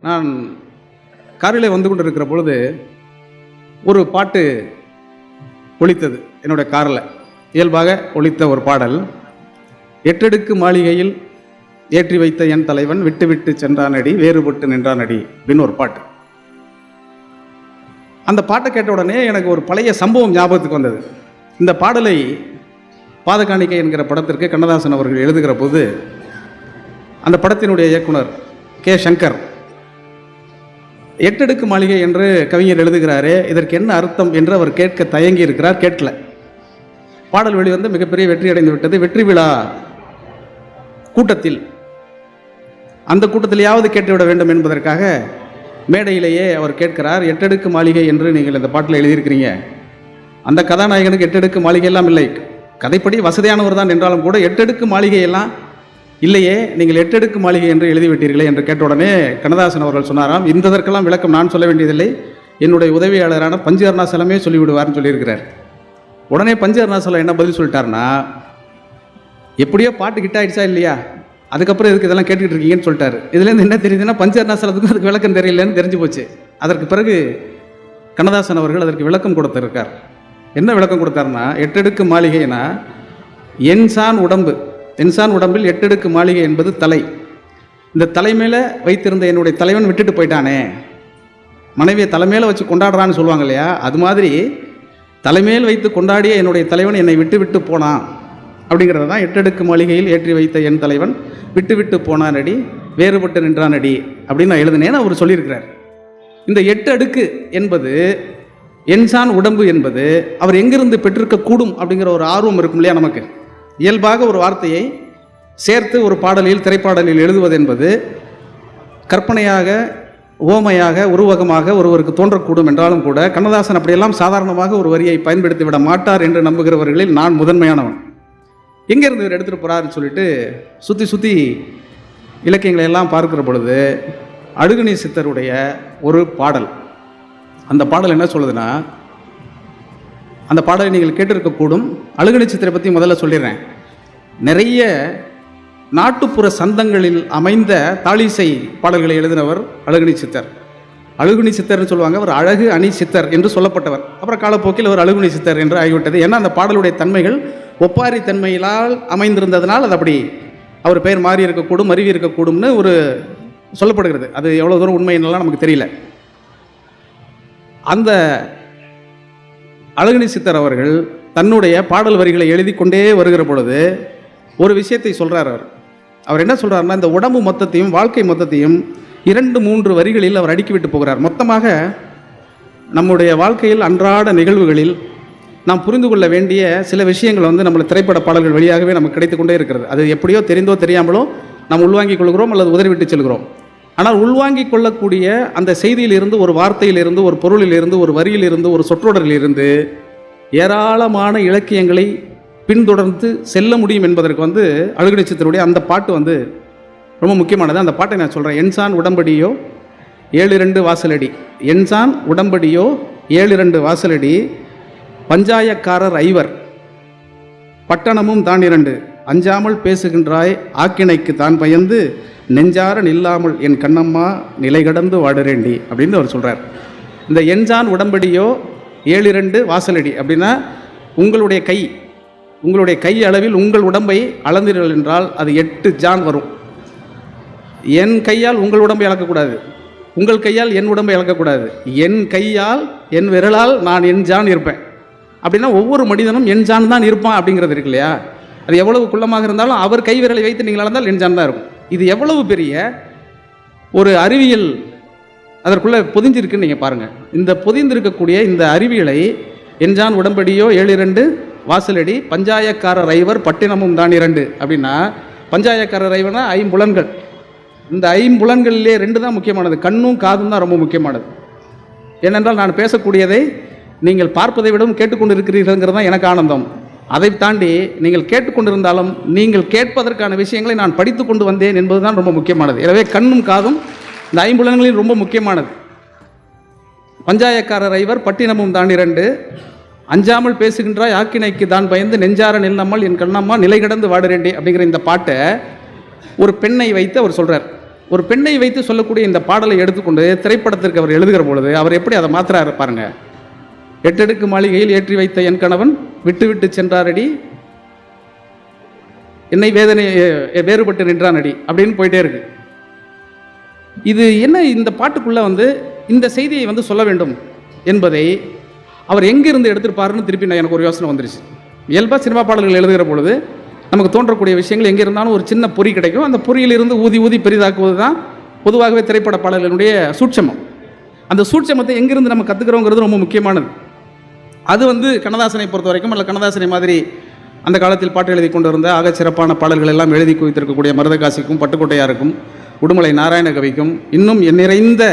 நான் காரிலே வந்து கொண்டு இருக்கிற பொழுது ஒரு பாட்டு ஒலித்தது. என்னுடைய காரில் இயல்பாக ஒலித்த ஒரு பாடல், எட்டடுக்கு மாளிகையில் ஏற்றி வைத்த என் தலைவன் விட்டு விட்டு சென்றானடி வேறுபட்டு நின்றானடி அப்படின்னு ஒரு பாட்டு. அந்த பாட்டை கேட்ட உடனே எனக்கு ஒரு பழைய சம்பவம் ஞாபகத்துக்கு வந்தது. இந்த பாடலை பாதகாணிக்கை என்கிற படத்திற்கு கண்ணதாசன் அவர்கள் எழுதுகிற போது அந்த படத்தினுடைய இயக்குனர் கே சங்கர், எட்டடுக்கு மாளிகை என்று கவிஞர் எழுதுகிறாரே, இதற்கு என்ன அர்த்தம் என்று அவர் கேட்க தயங்கி இருக்கிறார். கேட்கல. பாடல் வெளிவந்து மிகப்பெரிய வெற்றி அடைந்து விட்டது. வெற்றி விழா கூட்டத்தில், அந்த கூட்டத்திலேயாவது கேட்டுவிட வேண்டும் என்பதற்காக மேடையிலேயே அவர் கேட்கிறார், எட்டடுக்கு மாளிகை என்று நீங்கள் இந்த பாட்டில் எழுதியிருக்கிறீங்க, அந்த கதாநாயகனுக்கு எட்டடுக்கு மாளிகை எல்லாம் இல்லை, கதைப்படி வசதியானவர் தான் என்றாலும் கூட எட்டடுக்கு மாளிகை எல்லாம் இல்லையே, நீங்கள் எட்டடுக்கு மாளிகை என்று எழுதிவிட்டீர்களே என்று கேட்ட உடனே கண்ணதாசன் அவர்கள் சொன்னாராம், இந்ததற்கெல்லாம் விளக்கம் நான் சொல்ல வேண்டியதில்லை, என்னுடைய உதவியாளரான பஞ்சு அருணாசலமே சொல்லிவிடுவார்னு சொல்லியிருக்கிறார். உடனே பஞ்சு அருணாசலம் என்ன பதில் சொல்லிட்டாருன்னா, எப்படியோ பாட்டு கிட்ட ஆயிடுச்சா இல்லையா, அதுக்கப்புறம் இதுக்கு இதெல்லாம் கேட்டுக்கிட்டு இருக்கீங்கன்னு சொல்லிட்டாரு. இதுலேருந்து என்ன தெரியுதுன்னா, பஞ்சு அருணாசலத்துக்கு அதுக்கு விளக்கம் தெரியலன்னு தெரிஞ்சு போச்சு. அதற்கு பிறகு கண்ணதாசன் அவர்கள் அதற்கு விளக்கம் கொடுத்திருக்கார். என்ன விளக்கம் கொடுத்தாருன்னா, எட்டடுக்கு மாளிகைனா என்சான் உடம்பு, என்சான் உடம்பில் எட்டடுக்கு மாளிகை என்பது தலை. இந்த தலைமையில் வைத்திருந்த என்னுடைய தலைவன் விட்டுட்டு போயிட்டானே, மனைவியை தலைமையில் வச்சு கொண்டாடுறான்னு சொல்லுவாங்க இல்லையா, அது மாதிரி தலைமையில் வைத்து கொண்டாடிய என்னுடைய தலைவன் என்னை விட்டு விட்டு போனான் அப்படிங்கிறது தான் எட்டடுக்கு மாளிகையில் ஏற்றி வைத்த என் தலைவன் விட்டு விட்டு போனான் அடி வேறுபட்டு நின்றான் அடி அப்படின்னு நான் எழுதினேன்னு அவர் சொல்லியிருக்கிறார். இந்த 8 அடுக்கு என்பது, என்சான் உடம்பு என்பது அவர் எங்கிருந்து பெற்றிருக்கக்கூடும் அப்படிங்கிற ஒரு ஆர்வம் இருக்கும் இல்லையா நமக்கு. இயல்பாக ஒரு வார்த்தையை சேர்த்து ஒரு பாடலில், திரைப்பாடலில் எழுதுவது என்பது கற்பனையாக, ஓமையாக, உருவகமாக ஒருவருக்கு தோன்றக்கூடும் என்றாலும் கூட கண்ணதாசன் அப்படியெல்லாம் சாதாரணமாக ஒரு வரியை பயன்படுத்தி விட மாட்டார் என்று நம்புகிறவர்களில் நான் முதன்மையானவன். எங்கேருந்து இவர் எடுத்துகிட்டு போகிறாருன்னு சொல்லிட்டு சுற்றி சுற்றி இலக்கியங்களை எல்லாம் பார்க்கிற பொழுது அழுகுனி சித்தருடைய ஒரு பாடல், அந்த பாடல் என்ன சொல்லுதுன்னா, அந்த பாடலை நீங்கள் கேட்டிருக்கக்கூடும். அழுகுனி சித்தரை பற்றி முதல்ல சொல்லிடுறேன். நிறைய நாட்டுப்புற சந்தங்களில் அமைந்த தாளிசை பாடல்களை எழுதினவர் அழுகுனி சித்தர். அழுகுனி சித்தர்னு சொல்லுவாங்க, அவர் அழகு அணி சித்தர் என்று சொல்லப்பட்டவர். அப்புறம் காலப்போக்கில் அவர் அழுகுனி சித்தர் என்று ஆகிவிட்டது. ஏன்னா அந்த பாடலுடைய தன்மைகள் ஒப்பாரி தன்மையிலால் அமைந்திருந்ததனால் அது அப்படி அவர் பெயர் மாறி இருக்கக்கூடும், மருவி இருக்கக்கூடும்னு ஒரு சொல்லப்படுகிறது. அது எவ்வளோ தூரம் உண்மையினெல்லாம் நமக்கு தெரியல. அந்த அழுகுனி சித்தர் அவர்கள் தன்னுடைய பாடல் வரிகளை எழுதி கொண்டே வருகிற பொழுது ஒரு விஷயத்தை சொல்கிறார். அவர் என்ன சொல்கிறாருன்னா, இந்த உடம்பு மொத்தத்தையும் வாழ்க்கை மொத்தத்தையும் 2-3 வரிகளில் அவர் அடுக்கிவிட்டு போகிறார். மொத்தமாக நம்முடைய வாழ்க்கையில் அன்றாட நிகழ்வுகளில் நாம் புரிந்து கொள்ள வேண்டிய சில விஷயங்கள் நம்மளை திரைப்பட பாடல்கள் வழியாகவே நமக்கு கிடைத்து கொண்டே இருக்கிறது. அது எப்படியோ தெரிந்தோ தெரியாமலோ நாம் உள்வாங்கிக் கொள்கிறோம் அல்லது உதறிவிட்டு செல்கிறோம். ஆனால் உள்வாங்கிக் கொள்ளக்கூடிய அந்த செய்தியிலிருந்து, ஒரு வார்த்தையிலிருந்து, ஒரு பொருளிலிருந்து, ஒரு வரியிலிருந்து, ஒரு சொற்றொடரிலிருந்து ஏராளமான இலக்கியங்களை பின்தொடர்ந்து செல்ல முடியும் என்பதற்கு அழுகுனி சித்தருடைய அந்த பாட்டு ரொம்ப முக்கியமானது. அந்த பாட்டை நான் சொல்கிறேன். என்சான் உடம்படியோ 7-2 வாசலடி, என்சான் உடம்படியோ 7-2 வாசலடி, பஞ்சாயக்காரர் ஐவர் பட்டணமும் தான் 2, அஞ்சாமல் பேசுகின்றாய் ஆக்கினைக்கு தான் பயந்து நெஞ்சார நில்லாமல் என் கண்ணம்மா நிலை கடந்து வாடுறேண்டி அப்படின்னு அவர் சொல்கிறார். இந்த என்சான் உடம்படியோ 7-2 வாசலடி அப்படின்னா உங்களுடைய கை அளவில் உங்கள் உடம்பை அளந்தீர்கள் என்றால் அது 8 ஜான் வரும். என் கையால் உங்கள் உடம்பை அளக்கக்கூடாது, உங்கள் கையால் என் உடம்பை அளக்கக்கூடாது, என் கையால் என் விரலால் நான் என் ஜான் இருப்பேன். அப்படின்னா ஒவ்வொரு மனிதனும் என் ஜான் தான் இருப்பான் அப்படிங்கிறது இருக்கு இல்லையா. அது எவ்வளவு குள்ளமாக இருந்தாலும் அவர் கை விரலை வைத்து நீங்கள் அளந்தால் என் ஜான் தான் இருக்கும். இது எவ்வளவு பெரிய ஒரு அறிவியல் அதற்குள்ளே பொதிஞ்சிருக்குன்னு நீங்கள் பாருங்கள். இந்த பொதிந்திருக்கக்கூடிய இந்த அறிவியலை என்ஜான் உடம்படியோ 7-2 வாசலடி, பஞ்சாயக்காரர் ஐவர் பட்டினமும் தான் 2 அப்படின்னா, பஞ்சாயக்காரர் ஐவர்னா ஐம்புலன்கள். இந்த ஐம்புலன்களிலே 2 தான் முக்கியமானது, கண்ணும் காதும் தான் ரொம்ப முக்கியமானது. ஏனென்றால் நான் பேசக்கூடியதை நீங்கள் பார்ப்பதை விடவும் கேட்டுக்கொண்டு இருக்கிறீர்கள்ங்கிறது தான் எனக்கு ஆனந்தம். அதை தாண்டி நீங்கள் கேட்டுக்கொண்டிருந்தாலும் நீங்கள் கேட்பதற்கான விஷயங்களை நான் படித்து கொண்டு வந்தேன் என்பது தான் ரொம்ப முக்கியமானது. எனவே கண்ணும் காதும் இந்த ஐம்புலன்களில் ரொம்ப முக்கியமானது. பஞ்சாயக்காரர் ஐவர் பட்டினமும் தான் 2, அஞ்சாமல் பேசுகின்றாய் ஆக்கினைக்கு தான் பயந்து நெஞ்சார நில்லம்மல் என் கண்ணம்மா நிலை கடந்து வாடுறேண்டி அப்படிங்கிற இந்த பாட்டை ஒரு பெண்ணை வைத்து அவர் சொல்கிறார். ஒரு பெண்ணை வைத்து சொல்லக்கூடிய இந்த பாடலை எடுத்துக்கொண்டு திரைப்படத்திற்கு அவர் எழுதுகிற பொழுது அவர் எப்படி அதை மாத்திரா இருப்பாருங்க. 8 அடுக்கு மாளிகையில் ஏற்றி வைத்த என் கணவன் விட்டு விட்டு சென்றாரடி, என்னை வேதனை வேறுபட்டு நின்றானடி அப்படின்னு போயிட்டே இருக்கு. இது என்ன, இந்த பாட்டுக்குள்ள இந்த செய்தியை சொல்ல வேண்டும் என்பதை அவர் எங்கிருந்து எடுத்திருப்பாருன்னு திருப்பி எனக்கு ஒரு யோசனை வந்துருச்சு. இயல்பாக சினிமா பாடல்கள் எழுதுகிற பொழுது நமக்கு தோன்றக்கூடிய விஷயங்கள் எங்கே இருந்தாலும் ஒரு சின்ன பொறி கிடைக்கும். அந்த பொறியிலிருந்து ஊதி ஊதி பெரிதாக்குவது தான் பொதுவாகவே திரைப்பட பாடல்களுடைய சூட்சமம். அந்த சூட்சமத்தை எங்கிருந்து நம்ம கற்றுக்கிறோங்கிறது ரொம்ப முக்கியமானது. அது கண்ணதாசனை பொறுத்த வரைக்கும், அல்ல கண்ணதாசனை மாதிரி அந்த காலத்தில் பாட்டு எழுதி கொண்டு இருந்த ஆக சிறப்பான பாடல்கள் எல்லாம் எழுதி குவித்திருக்கக்கூடிய மருதகாசிக்கும் பட்டுக்கோட்டையாருக்கும் உடுமலை நாராயணகவிக்கும் இன்னும் நிறைந்த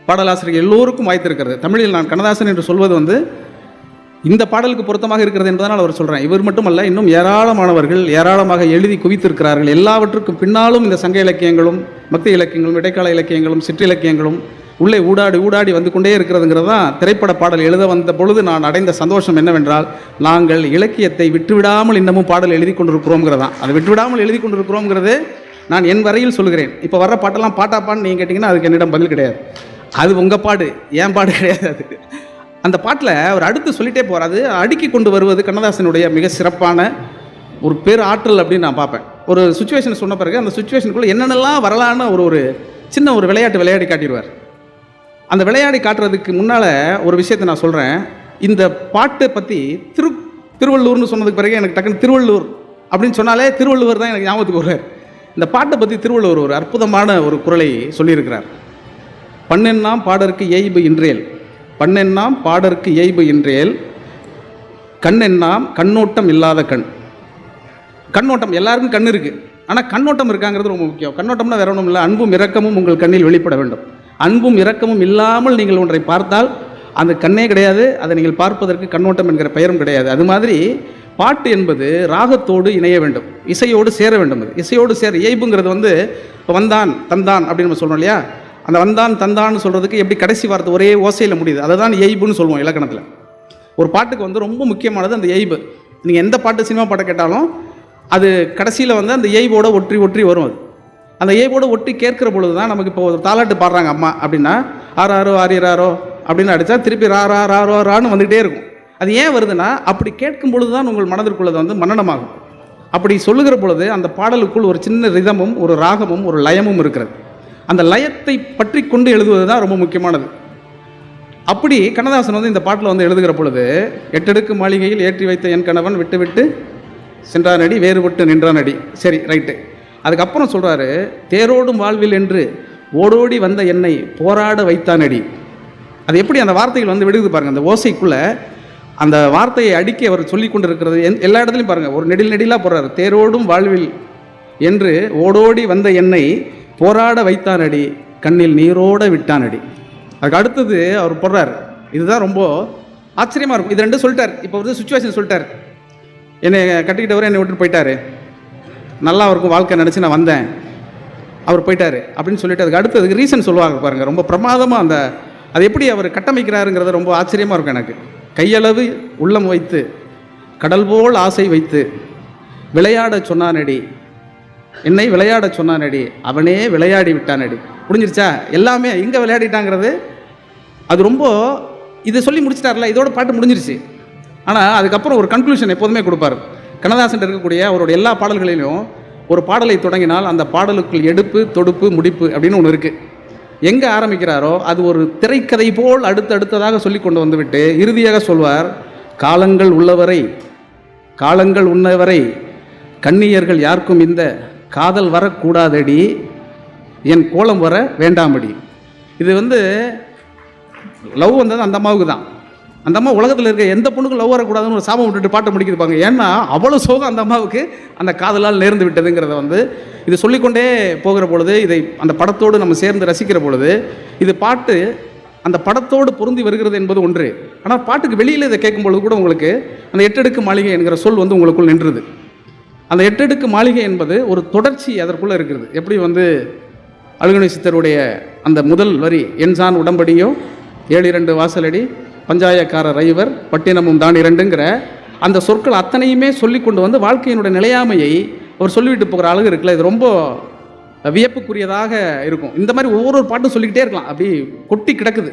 பாடலாசிரியர்கள் எல்லோருக்கும் வாய்த்திருக்கிறது. தமிழில் நான் கண்ணதாசன் என்று சொல்வது இந்த பாடலுக்கு பொருத்தமாக இருக்கிறது என்பதனால் அவர் சொல்கிறேன். இவர் மட்டுமல்ல, இன்னும் ஏராளமானவர்கள் ஏராளமாக எழுதி குவித்திருக்கிறார்கள். எல்லாவற்றுக்கும் பின்னாலும் இந்த சங்க இலக்கியங்களும் பக்தி இலக்கியங்களும் இடைக்கால இலக்கியங்களும் சிற்றிலக்கியங்களும் உள்ளே ஊடாடி ஊடாடி வந்து கொண்டே இருக்கிறதுங்கிறது தான் திரைப்பட பாடல் எழுத வந்த பொழுது நான் அடைந்த சந்தோஷம் என்னவென்றால், நாங்கள் இலக்கியத்தை விட்டுவிடாமல் இன்னமும் பாடல் எழுதி கொண்டிருக்கிறோங்கிறது தான். அதை விட்டுவிடாமல் எழுதி கொண்டிருக்கிறோங்கிறது நான் என் வரையில் சொல்கிறேன். இப்போ வர்ற பாட்டெல்லாம் பாட்டாப்பான்னு நீங்கள் கேட்டிங்கன்னா அதுக்கு என்னிடம் பதில் கிடையாது. அது உங்கள் பாடு, ஏன் பாடு கிடையாது. அது அந்த பாட்டில் அவர் அடுத்து சொல்லிட்டே போகிறார். அது அடுக்கி கொண்டு வருவது கண்ணதாசனுடைய மிக சிறப்பான ஒரு பேர் ஆற்றல் அப்படின்னு நான் பார்ப்பேன். ஒரு சுச்சுவேஷன் சொன்ன பிறகு அந்த சுச்சுவேஷனுக்குள்ளே என்னென்னலாம் வரலான்னு ஒரு சின்ன ஒரு விளையாட்டு விளையாடி காட்டிடுவார். அந்த விளையாடி காட்டுறதுக்கு முன்னால் ஒரு விஷயத்தை நான் சொல்கிறேன். இந்த பாட்டை பற்றி திருவள்ளூர்னு சொன்னதுக்கு பிறகு எனக்கு டக்குன்னு திருவள்ளூர் அப்படின்னு சொன்னாலே திருவள்ளுவர் தான் எனக்கு ஞாபகத்துக்கு வருவார். இந்த பாட்டை பற்றி திருவள்ளுவர் ஒரு அற்புதமான ஒரு குறளை சொல்லியிருக்கிறார். பண்ணெண்ணாம் பாடற்கு எய்பு இன்றேல், பண்ணெண்ணாம் பாடற்கு எய்பு இன்றேல், கண்ணெண்ணாம் கண்ணோட்டம் இல்லாத கண். கண்ணோட்டம் எல்லாருக்கும் கண் இருக்குது, ஆனால் கண்ணோட்டம் இருக்காங்கிறது ரொம்ப முக்கியம். கண்ணோட்டம்னா வேற ஒன்றும் இல்லை, அன்பும் இரக்கமும் உங்கள் கண்ணில் வெளிப்பட வேண்டும். அன்பும் இரக்கமும் இல்லாமல் நீங்கள் ஒன்றை பார்த்தால் அந்த கண்ணே கிடையாது, அதை நீங்கள் பார்ப்பதற்கு கண்ணோட்டம் என்கிற பெயரும் கிடையாது. அது மாதிரி பாட்டு என்பது ராகத்தோடு இணைய வேண்டும், இசையோடு சேர வேண்டும். அது இசையோடு சேர இயல்புங்கிறது இப்போ வந்தான் தந்தான் அப்படின்னு நம்ம சொல்கிறோம் இல்லையா, அந்த வந்தான் தந்தான்னு சொல்கிறதுக்கு எப்படி கடைசி வார்த்தை ஒரே ஓசையில் முடியுது, அதை தான் இயல்புன்னு சொல்லுவோம் இலக்கணத்தில். ஒரு பாட்டுக்கு ரொம்ப முக்கியமானது அந்த இயல்பு. நீங்கள் எந்த பாட்டு சினிமா பாட்டை கேட்டாலும் அது கடைசியில் அந்த இயல்போடு ஒற்றி ஒற்றி வரும். அது அந்த இயல்போடு ஒட்டி கேட்குற பொழுது தான் நமக்கு இப்போ ஒரு தாலாட்டு பாடுறாங்க அம்மா அப்படின்னா ஆறாரோ ஆறிராரோ அப்படின்னு அடித்தா திருப்பி ரா ரா ரான்னு வந்துகிட்டே இருக்கும். அது ஏன் வருதுன்னா, அப்படி கேட்கும் பொழுது தான் உங்கள் மனதிற்குள்ளது மன்னனமாகும். அப்படி சொல்லுகிற பொழுது அந்த பாடலுக்குள் ஒரு சின்ன ரிதமும் ஒரு ராகமும் ஒரு லயமும் இருக்கிறது. அந்த லயத்தை பற்றி கொண்டு எழுதுவது தான் ரொம்ப முக்கியமானது. அப்படி கண்ணதாசன் இந்த பாட்டில் எழுதுகிற பொழுது, 8 அடுக்கு மாளிகையில் ஏற்றி வைத்த என் கணவன் விட்டு விட்டு சென்றானடி வேறுபட்டு நின்றானடி. சரி, ரைட்டு. அதுக்கப்புறம் சொல்கிறாரு, தேரோடும் வாழ்வில் என்று ஓடோடி வந்த என்னை போராட வைத்தானடி. அது எப்படி அந்த வார்த்தைகள் விடுது பாருங்கள். அந்த ஓசைக்குள்ளே அந்த வார்த்தையை அடுக்கி அவர் சொல்லி கொண்டு இருக்கிறது எல்லா இடத்துலையும் பாருங்கள். ஒரு நெடிலாக போடுறாரு, தேரோடும் வாழ்வில் என்று ஓடோடி வந்த என்னை போராட வைத்தானடி கண்ணில் நீரோட விட்டானடி. அதுக்கு அடுத்தது அவர் போடுறார். இதுதான் ரொம்ப ஆச்சரியமாக இருக்கும். இது ரெண்டும் சொல்லிட்டார். இப்போ சுச்சுவேஷன் சொல்லிட்டார். என்னை கட்டிக்கிட்டவர் என்னை விட்டுட்டு போயிட்டார், நல்லா இருக்கும் வாழ்க்கை நினச்சி நான் வந்தேன், அவர் போயிட்டார் அப்படின்னு சொல்லிட்டு அதுக்கு அடுத்ததுக்கு ரீசன் சொல்லுவாங்க பாருங்கள். ரொம்ப பிரமாதமாக அது எப்படி அவர் கட்டமைக்கிறாருங்கிறத ரொம்ப ஆச்சரியமாக இருக்கும் எனக்கு. கையளவு உள்ளம் வைத்து கடல் போல் ஆசை வைத்து விளையாட சொன்னானடி, என்னை விளையாட சொன்னானடி, அவனே விளையாடி விட்டானடி. முடிஞ்சிருச்சா? எல்லாமே எங்கே விளையாடிட்டாங்கிறது அது ரொம்ப இதை சொல்லி முடிச்சிட்டார்ல, இதோட பாட்டு முடிஞ்சிருச்சு. ஆனால் அதுக்கப்புறம் ஒரு கன்க்ளூஷன் எப்போதுமே கொடுப்பார். கண்ணதாசன் இருக்கக்கூடிய அவருடைய எல்லா பாடல்களிலும் ஒரு பாடலை தொடங்கினால் அந்த பாடலுக்குள் எடுப்பு தொடுப்பு முடிப்பு அப்படின்னு ஒன்று இருக்குது. எங்கே ஆரம்பிக்கிறாரோ அது ஒரு திரைக்கதை போல் அடுத்ததாக சொல்லி கொண்டு வந்துவிட்டு இறுதியாக சொல்வார், காலங்கள் உள்ளவரை காலங்கள் உன்னவரை கன்னியர்கள் யாருக்கும் இந்த காதல் வரக்கூடாதடி, என் கோலம் வர வேண்டாமடி. இது லவ் வந்தது அந்த அம்மாவுக்கு தான். அந்த அம்மா உலகத்தில் இருக்க எந்த பொண்ணுக்கும் லவ் வரக்கூடாதுன்னு ஒரு சாபம் விட்டுட்டு பாட்டை முடிக்கிருப்பாங்க. ஏன்னா அவ்வளோ சோகம் அந்த அம்மாவுக்கு அந்த காதலால் நேர்ந்து விட்டதுங்கிறத இது சொல்லிக்கொண்டே போகிற பொழுது, இதை அந்த படத்தோடு நம்ம சேர்ந்து ரசிக்கிற பொழுது இது பாட்டு அந்த படத்தோடு பொருந்தி வருகிறது என்பது ஒன்று. ஆனால் பாட்டுக்கு வெளியில் இதை கேட்கும்பொழுது கூட உங்களுக்கு அந்த 8 அடுக்கு மாளிகை என்கிற சொல் உங்களுக்குள் நின்றுது. அந்த 8 அடுக்கு மாளிகை என்பது ஒரு தொடர்ச்சி அதற்குள்ளே இருக்கிறது. எப்படி அழுகுணை சித்தருடைய அந்த முதல் வரி, என்சான் உடம்படியோ 7 வாசலடி பஞ்சாயக்காரர் ஐவர் பட்டினமும் தான் 2ங்கிற அந்த சொற்கள் அத்தனையுமே சொல்லி கொண்டு வாழ்க்கையினுடைய நிலையாமையை அவர் சொல்லிவிட்டு போகிற அழகு இருக்குல்ல, இது ரொம்ப வியப்புக்குரியதாக இருக்கும். இந்த மாதிரி ஒவ்வொரு பாட்டும் சொல்லிக்கிட்டே இருக்கலாம், அப்படி கொட்டி கிடக்குது.